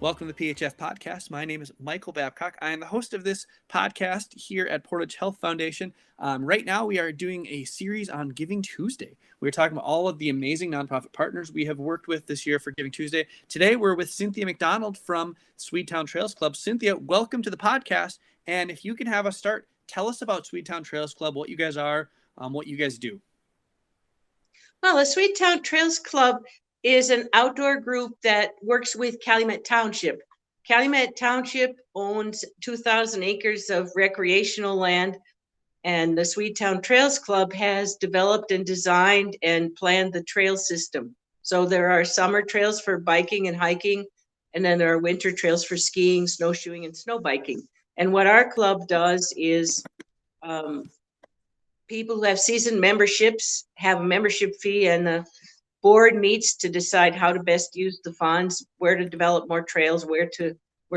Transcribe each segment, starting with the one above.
Welcome to the PHF Podcast. My name is Michael Babcock. I am the host of this podcast here at Portage Health Foundation. Right now, we are doing a series on Giving Tuesday. We're talking about all of the amazing nonprofit partners we have worked with this year for Giving Tuesday. Today, we're with Cynthia MacDonald from Swedetown Trails Club. Cynthia, welcome to the podcast. And if you can have us start, tell us about Swedetown Trails Club, what you guys are, what you guys do. Well, the Swedetown Trails Club is an outdoor group that works with Calumet Township. Calumet Township owns 2,000 acres of recreational land, and the Swedetown Trails Club has developed and designed and planned the trail system. So there are summer trails for biking and hiking, and then there are winter trails for skiing, snowshoeing, and snow biking. And what our club does is people who have season memberships have a membership fee, and the board meets to decide how to best use the funds, where to develop more trails, where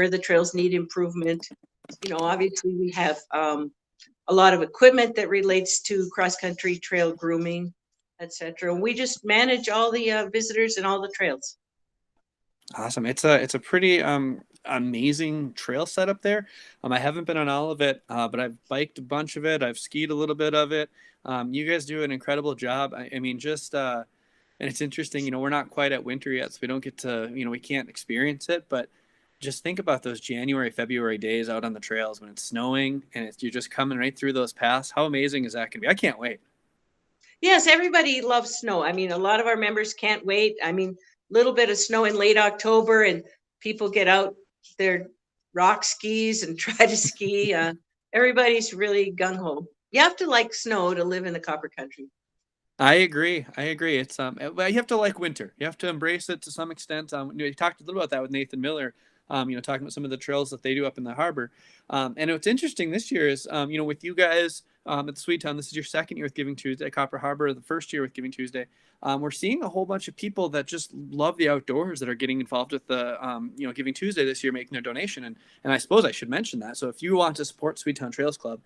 the trails need improvement. You know, obviously we have a lot of equipment that relates to cross-country trail grooming, etc. We just manage all the visitors and all the trails. Awesome. It's a pretty amazing trail setup there. I haven't been on all of it, but I've biked a bunch of it. I've skied a little bit of it. You guys do an incredible job. I mean, just and it's interesting, you know, we're not quite at winter yet, so we don't get to, you know, we can't experience it, but just think about those January, February days out on the trails when it's snowing and you're just coming right through those paths. How amazing is that going to be? I can't wait. Yes, everybody loves snow. I mean, a lot of our members can't wait. I mean, a little bit of snow in late October and people get out their rock skis and try to ski. Everybody's really gung-ho. You have to like snow to live in the Copper Country. I agree. It's well, you have to like winter. You have to embrace it to some extent. You talked a little about that with Nathan Miller. You know, talking about some of the trails that they do up in the harbor. And what's interesting this year is, you know, with you guys at the Swedetown, this is your second year with Giving Tuesday. Copper Harbor, the first year with Giving Tuesday. We're seeing a whole bunch of people that just love the outdoors that are getting involved with the, you know, Giving Tuesday this year, making their donation. And I suppose I should mention that. So if you want to support Swedetown Trails Club,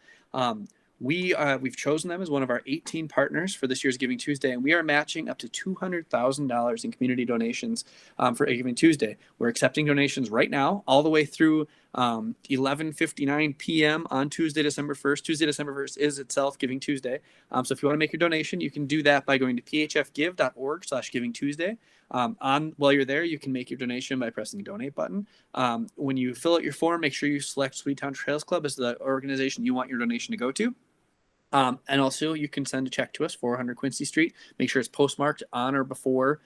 we've chosen them as one of our 18 partners for this year's Giving Tuesday, and we are matching up to $200,000 in community donations for Giving Tuesday. We're accepting donations right now, all the way through 11:59 p.m. on Tuesday, December 1st. Tuesday, December 1st is itself Giving Tuesday. So if you want to make your donation, you can do that by going to phfgive.org/givingtuesday. While you're there, you can make your donation by pressing the donate button. When you fill out your form, make sure you select Swedetown Trails Club as the organization you want your donation to go to. And also, you can send a check to us, 400 Quincy Street. Make sure it's postmarked on or before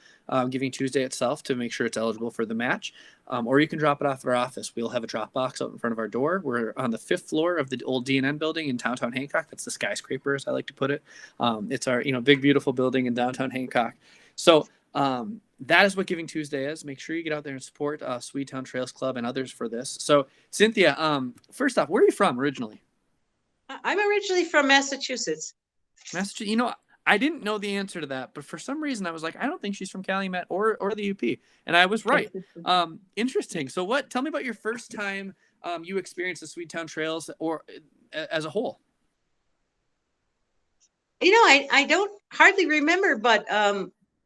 Giving Tuesday itself to make sure it's eligible for the match. Or you can drop it off at our office. We'll have a drop box out in front of our door. We're on the 5th floor of the old DNN building in downtown Hancock. That's the skyscraper, as I like to put it. It's our, you know, big, beautiful building in downtown Hancock. So that is what Giving Tuesday is. Make sure you get out there and support Swedetown Trails Club and others for this. So, Cynthia, first off, where are you from originally? I'm originally from Massachusetts. Massachusetts. You know, I didn't know the answer to that, but for some reason I was like, I don't think she's from Calumet or the UP, and I was right. Interesting. So, tell me about your first time you experienced the Swedetown Trails or as a whole. You know, I don't hardly remember, but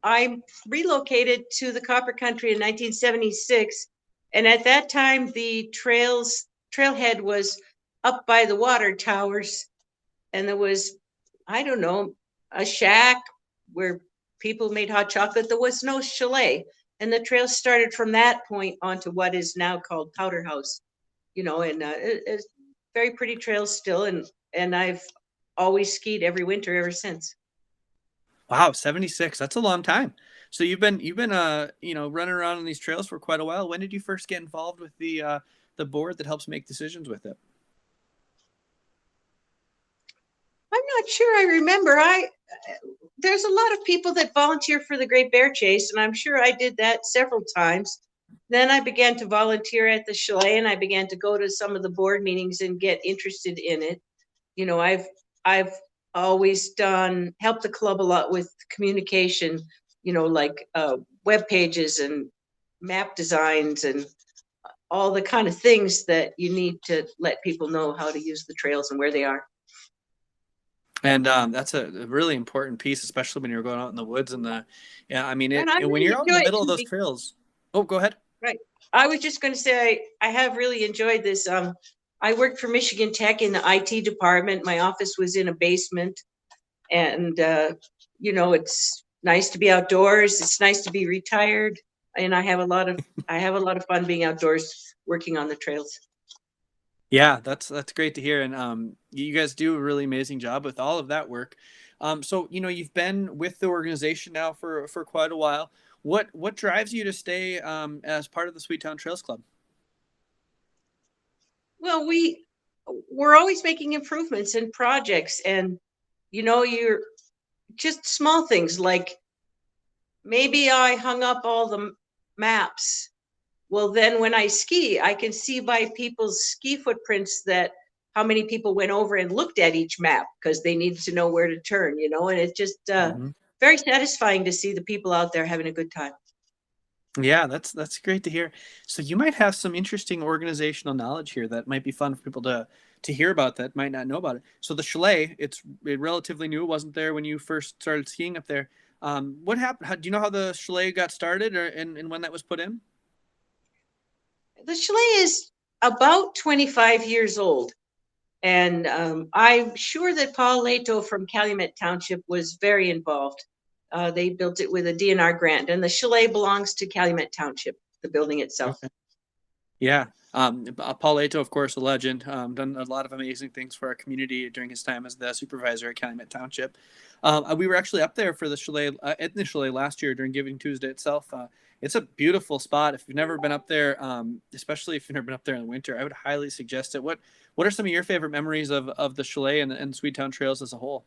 I relocated to the Copper Country in 1976, and at that time the trailhead was up by the water towers, and there was, I don't know, a shack where people made hot chocolate. There was no chalet, and the trail started from that point onto what is now called Powder House, you know, and it's very pretty trails still, and I've always skied every winter ever since. Wow, 76. That's a long time. So you've been you know, running around on these trails for quite a while. When did you first get involved with the board that helps make decisions with it? I'm not sure I remember. There's a lot of people that volunteer for the Great Bear Chase, and I'm sure I did that several times. Then I began to volunteer at the Chalet, and I began to go to some of the board meetings and get interested in it. You know, I've always helped the club a lot with communication, you know, like web pages and map designs and all the kind of things that you need to let people know how to use the trails and where they are. And that's a really important piece, especially when you're going out in the woods and when you're out in the middle of those trails. Oh, go ahead. Right. I was just going to say, I have really enjoyed this. I worked for Michigan Tech in the IT department. My office was in a basement, and it's nice to be outdoors. It's nice to be retired, and I have a lot of fun being outdoors working on the trails. Yeah, that's great to hear, and you guys do a really amazing job with all of that work. So you've been with the organization now for quite a while. What drives you to stay as part of the Swedetown Trails Club? Well, we're always making improvements in projects, and you're just small things like maybe I hung up all the maps. Well, then when I ski, I can see by people's ski footprints that how many people went over and looked at each map because they needed to know where to turn, and it's just Mhm. very satisfying to see the people out there having a good time. Yeah, that's great to hear. So you might have some interesting organizational knowledge here that might be fun for people to hear about that might not know about it. So the Chalet, it's relatively new. It wasn't there when you first started skiing up there. What happened? Do you know how the Chalet got started, and when that was put in? The chalet is about 25 years old. And I'm sure that Paul Aito from Calumet Township was very involved. They built it with a DNR grant, and the chalet belongs to Calumet Township, the building itself. Okay. Yeah. Paul Aito, of course, a legend, done a lot of amazing things for our community during his time as the supervisor at Calumet Township. We were actually up there for the chalet, at the chalet last year during Giving Tuesday itself. It's a beautiful spot. If you've never been up there, especially if you've never been up there in the winter, I would highly suggest it. What are some of your favorite memories of the chalet and Swedetown Trails as a whole?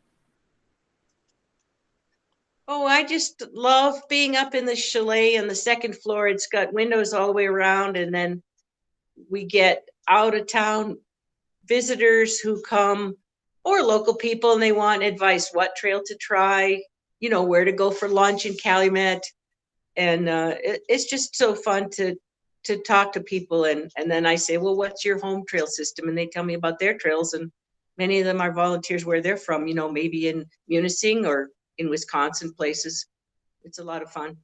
Oh, I just love being up in the chalet on the second floor. It's got windows all the way around, and then we get out of town visitors who come or local people and they want advice what trail to try, where to go for lunch in Calumet. And it's just so fun to talk to people, and then I say, well, what's your home trail system, and they tell me about their trails, and many of them are volunteers where they're from, maybe in Munising or in Wisconsin places. It's a lot of fun.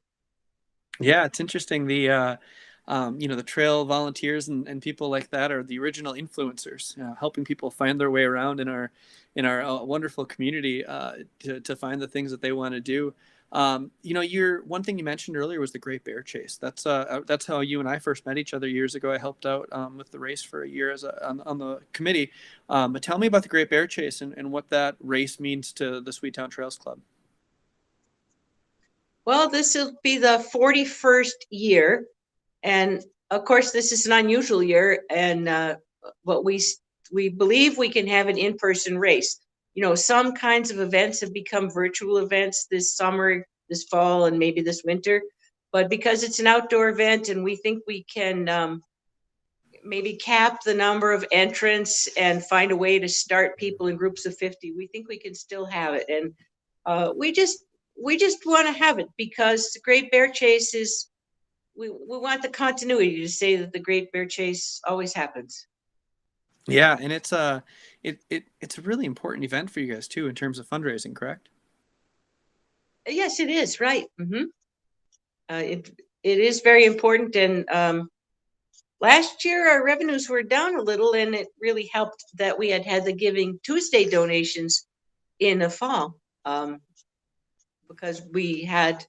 Yeah, it's interesting. The trail volunteers and people like that are the original influencers, helping people find their way around in our wonderful community to find the things that they want to do. Your one thing you mentioned earlier was the Great Bear Chase. That's how you and I first met each other years ago. I helped out with the race for a year on the committee. But tell me about the Great Bear Chase and what that race means to the Swedetown Trails Club. Well, this will be the 41st year, and of course this is an unusual year, and what we believe we can have an in-person race. Some kinds of events have become virtual events this summer, this fall, and maybe this winter, but because it's an outdoor event and we think we can maybe cap the number of entrants and find a way to start people in groups of 50, we think we can still have it. And we just want to have it because the Great Bear Chase is, we want the continuity to say that the Great Bear Chase always happens. Yeah, and it's a really important event for you guys too in terms of fundraising, correct? Yes, it is, right. It is very important, and last year our revenues were down a little, and it really helped that we had the Giving Tuesday donations in the fall, because we had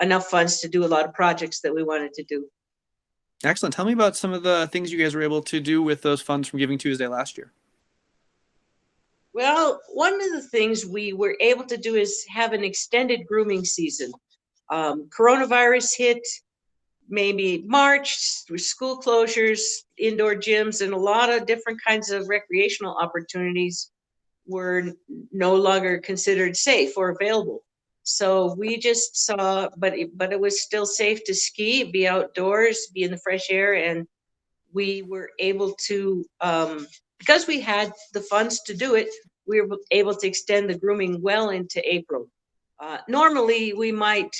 enough funds to do a lot of projects that we wanted to do. Excellent. Tell me about some of the things you guys were able to do with those funds from Giving Tuesday last year. Well, one of the things we were able to do is have an extended grooming season. Coronavirus hit maybe March with school closures, indoor gyms, and a lot of different kinds of recreational opportunities were no longer considered safe or available. So we just saw, but it was still safe to ski, be outdoors, be in the fresh air, and we were able to, because we had the funds to do it, we were able to extend the grooming well into April. Normally, we might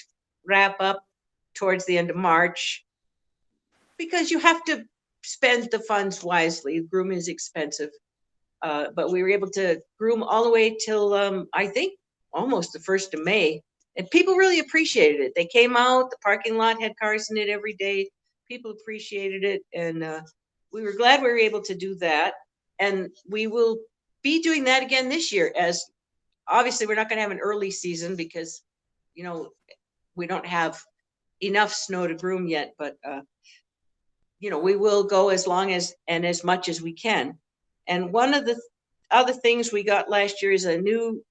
wrap up towards the end of March because you have to spend the funds wisely. Grooming is expensive. But we were able to groom all the way till I think almost the 1st of May. And people really appreciated it. They came out, the parking lot had cars in it every day. People appreciated it, and we were glad we were able to do that. And we will be doing that again this year. As obviously, we're not going to have an early season because, we don't have enough snow to groom yet. But we will go as long as and as much as we can. And one of the other things we got last year is a new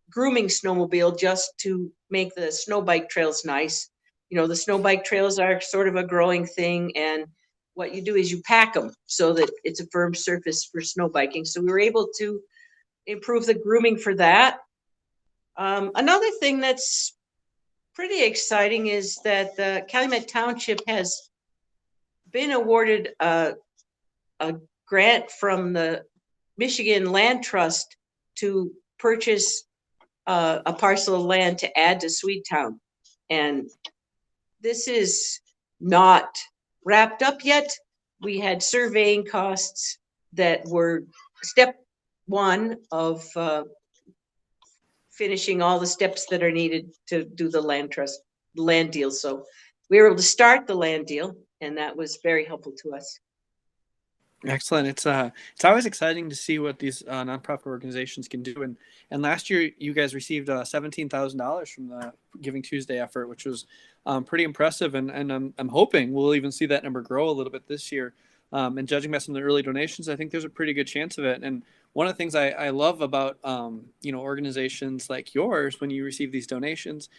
grooming snowmobile just to make the snow bike trails nice. The snow bike trails are sort of a growing thing, and what you do is you pack them so that it's a firm surface for snow biking. So we were able to improve the grooming for that. Another thing that's pretty exciting is that the Calumet Township has been awarded a grant from the Michigan Land Trust to purchase a parcel of land to add to Swedetown. And this is not wrapped up yet. We had surveying costs that were step one of finishing all the steps that are needed to do the land deal. So we were able to start the land deal, and that was very helpful to us. Excellent. It's always exciting to see what these nonprofit organizations can do. And last year you guys received $17,000 from the Giving Tuesday effort, which was pretty impressive. And I'm hoping we'll even see that number grow a little bit this year. And judging by some of the early donations, I think there's a pretty good chance of it. And one of the things I love about organizations like yours when you receive these donations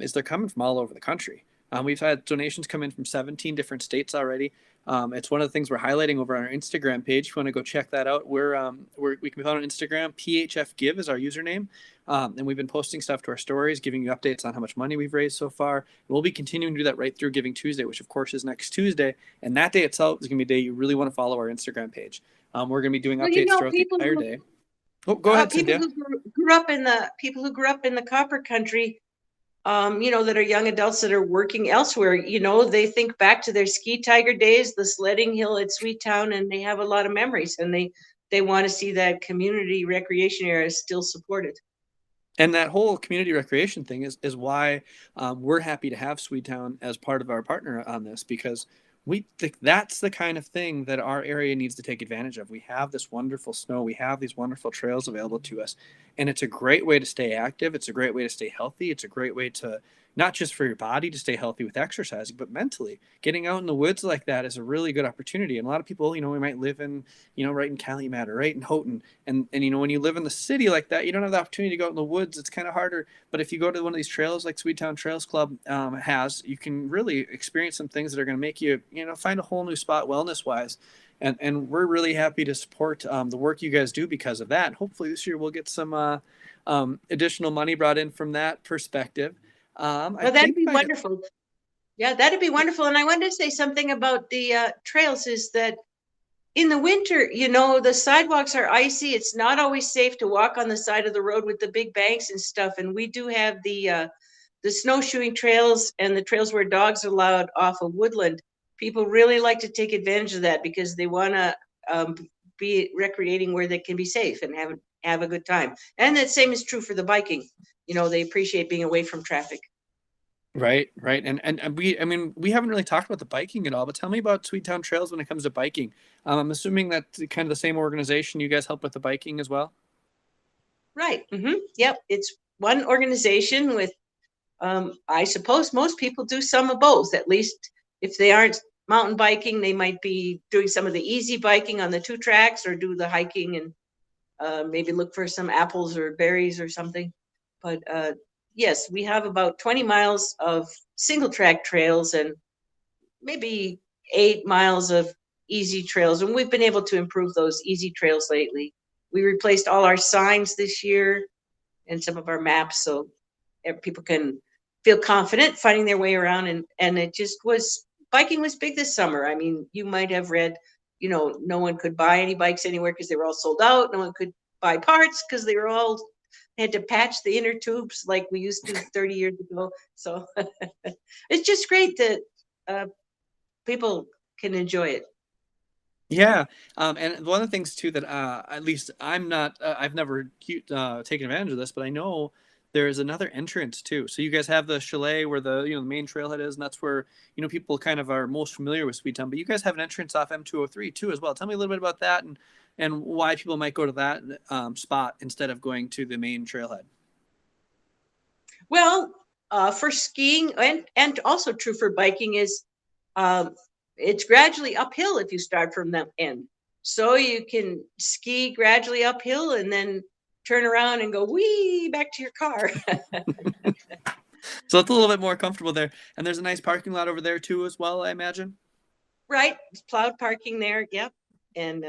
is they're coming from all over the country. We've had donations come in from 17 different states already. It's one of the things we're highlighting over on our Instagram page. If you want to go check that out, we can be found on Instagram. PHF Give is our username. And we've been posting stuff to our stories, giving you updates on how much money we've raised so far. And we'll be continuing to do that right through Giving Tuesday, which of course is next Tuesday. And that day itself is going to be a day you really want to follow our Instagram page. We're going to be doing updates throughout the entire day. Oh, go ahead, Cynthia. People who grew up in the copper country, that are young adults that are working elsewhere, they think back to their Ski Tiger days, the sledding hill at Swedetown, and they have a lot of memories, and they want to see that community recreation area still supported. And that whole community recreation thing is why we're happy to have Swedetown as part of our partner on this, because we think that's the kind of thing that our area needs to take advantage of. We have this wonderful snow. We have these wonderful trails available to us. And it's a great way to stay active. It's a great way to stay healthy. It's a great way to, not just for your body to stay healthy with exercising, but mentally. Getting out in the woods like that is a really good opportunity. And a lot of people, we might live in, right in Calumet or right in Houghton. And when you live in the city like that, you don't have the opportunity to go out in the woods. It's kind of harder. But if you go to one of these trails like Swedetown Trails Club has, you can really experience some things that are going to make you, find a whole new spot wellness-wise. And we're really happy to support the work you guys do because of that. Hopefully this year we'll get some additional money brought in from that perspective. That'd be wonderful. Yeah, that'd be wonderful. And I wanted to say something about the trails is that in the winter, the sidewalks are icy. It's not always safe to walk on the side of the road with the big banks and stuff. And we do have the snowshoeing trails and the trails where dogs are allowed off of Woodland. People really like to take advantage of that because they want to be recreating where they can be safe and have a good time. And the same is true for the biking. They appreciate being away from traffic. Right. And we haven't really talked about the biking at all, but tell me about Swedetown Trails when it comes to biking. I'm assuming that's kind of the same organization. You guys help with the biking as well? Right. Mm-hmm. Yep. It's one organization with, I suppose most people do some of both. At least if they aren't mountain biking, they might be doing some of the easy biking on the 2 tracks or do the hiking and maybe look for some apples or berries or something. But yes, we have about 20 miles of single track trails and maybe 8 miles of easy trails. And we've been able to improve those easy trails lately. We replaced all our signs this year and some of our maps so people can feel confident finding their way around. And it just biking was big this summer. I mean, you might have read, no one could buy any bikes anywhere because they were all sold out. No one could buy parts because they had to patch the inner tubes like we used to 30 years ago. So it's just great that people can enjoy it. Yeah. And one of the things too that at least I'm not, I've never taken advantage of this, but I know there's another entrance too. So you guys have the chalet where the the main trailhead is, and that's where people kind of are most familiar with Swedetown. But you guys have an entrance off M203 too as well. Tell me a little bit about that and why people might go to that spot instead of going to the main trailhead. Well, for skiing and also true for biking is it's gradually uphill if you start from that end. So you can ski gradually uphill and then turn around and go wee back to your car. So it's a little bit more comfortable there. And there's a nice parking lot over there too as well, I imagine. Right. It's plowed parking there. Yep. And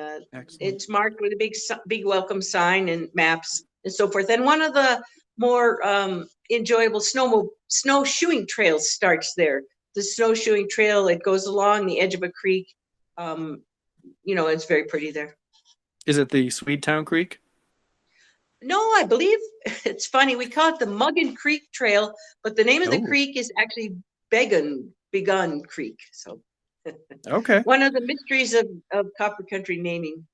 it's marked with a big welcome sign and maps and so forth. And one of the more enjoyable snowshoeing trails starts there. The snowshoeing trail, it goes along the edge of a creek. It's very pretty there. Is it the Swedetown Creek? No, I believe it's funny. We call it the Muggin Creek Trail, but the name of the creek is actually Begun Creek. So okay, one of the mysteries of Copper Country naming.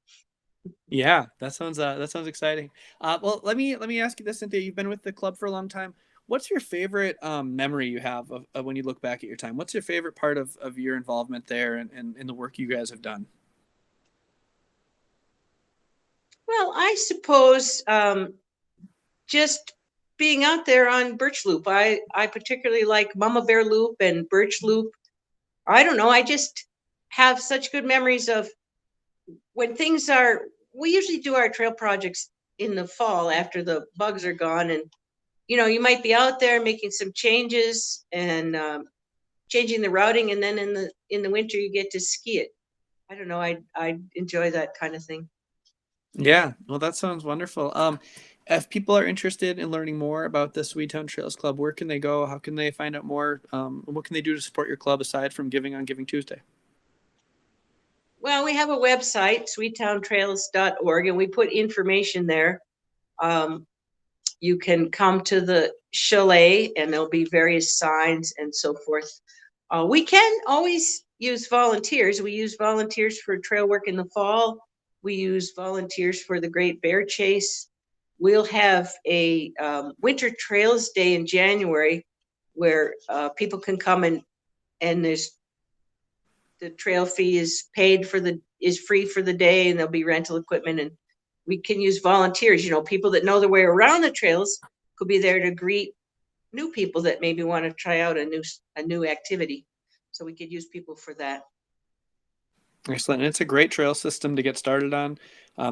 Yeah, that sounds exciting. Well, let me ask you this, Cynthia. You've been with the club for a long time. What's your favorite memory you have of when you look back at your time? What's your favorite part of your involvement there and the work you guys have done? Well, I suppose just being out there on Birch Loop. I particularly like Mama Bear Loop and Birch Loop. I don't know. I just have such good memories of when we usually do our trail projects in the fall after the bugs are gone. And, you might be out there making some changes and changing the routing. And then in the winter, you get to ski it. I don't know. I enjoy that kind of thing. Yeah, well, that sounds wonderful. If people are interested in learning more about the Swedetown Trails Club, where can they go? How can they find out more? What can they do to support your club aside from giving on Giving Tuesday? Well, we have a website, swedetowntrails.org, and we put information there. You can come to the chalet, and there'll be various signs and so forth. We can always use volunteers. We use volunteers for trail work in the fall. We use volunteers for the Great Bear Chase. We'll have a Winter Trails Day in January where people can come and the trail fee is free for the day, and there'll be rental equipment, and we can use volunteers. People that know their way around the trails could be there to greet new people that maybe want to try out a new activity. So we could use people for that. Excellent. And it's a great trail system to get started on.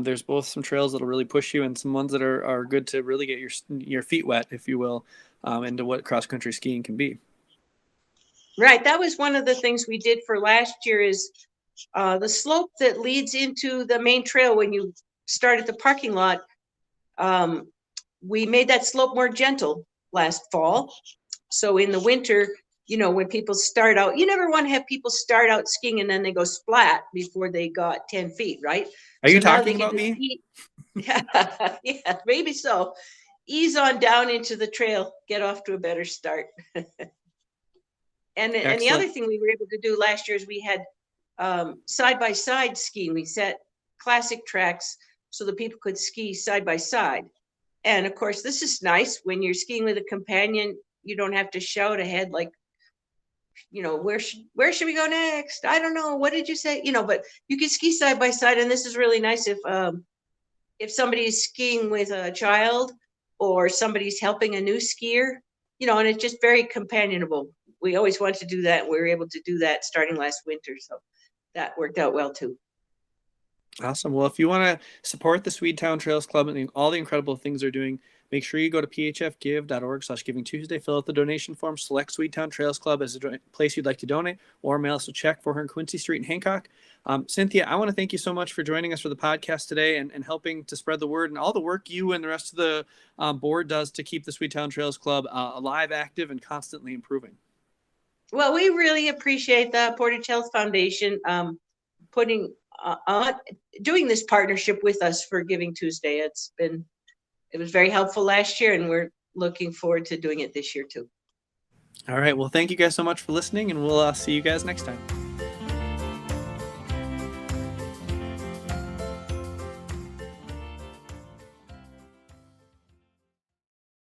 There's both some trails that'll really push you and some ones that are good to really get your feet wet, if you will, into what cross-country skiing can be. Right. That was one of the things we did for last year is the slope that leads into the main trail when you start at the parking lot. We made that slope more gentle last fall. So in the winter, when people start out, you never want to have people start out skiing and then they go splat before they got 10 feet, right? Are you talking about me? Yeah, maybe so. Ease on down into the trail, get off to a better start. And the other thing we were able to do last year is we had side-by-side skiing. We set classic tracks so that people could ski side by side. And of course, this is nice when you're skiing with a companion. You don't have to shout ahead like, where should we go next? I don't know. What did you say? But you can ski side by side, and this is really nice if somebody's skiing with a child or somebody's helping a new skier, and it's just very companionable. We always wanted to do that. We were able to do that starting last winter, so that worked out well too. Awesome. Well, if you want to support the Swedetown Trails Club and all the incredible things they're doing, make sure you go to phfgive.org/givingtuesday, fill out the donation form, select Swedetown Trails Club as a place you'd like to donate, or mail us a check for her in Quincy Street in Hancock. Cynthia, I want to thank you so much for joining us for the podcast today and helping to spread the word and all the work you and the rest of the board does to keep the Swedetown Trails Club alive, active, and constantly improving. Well, we really appreciate the Portage Health Foundation doing this partnership with us for Giving Tuesday. It was very helpful last year, and we're looking forward to doing it this year too. All right. Well, thank you guys so much for listening, and we'll see you guys next time.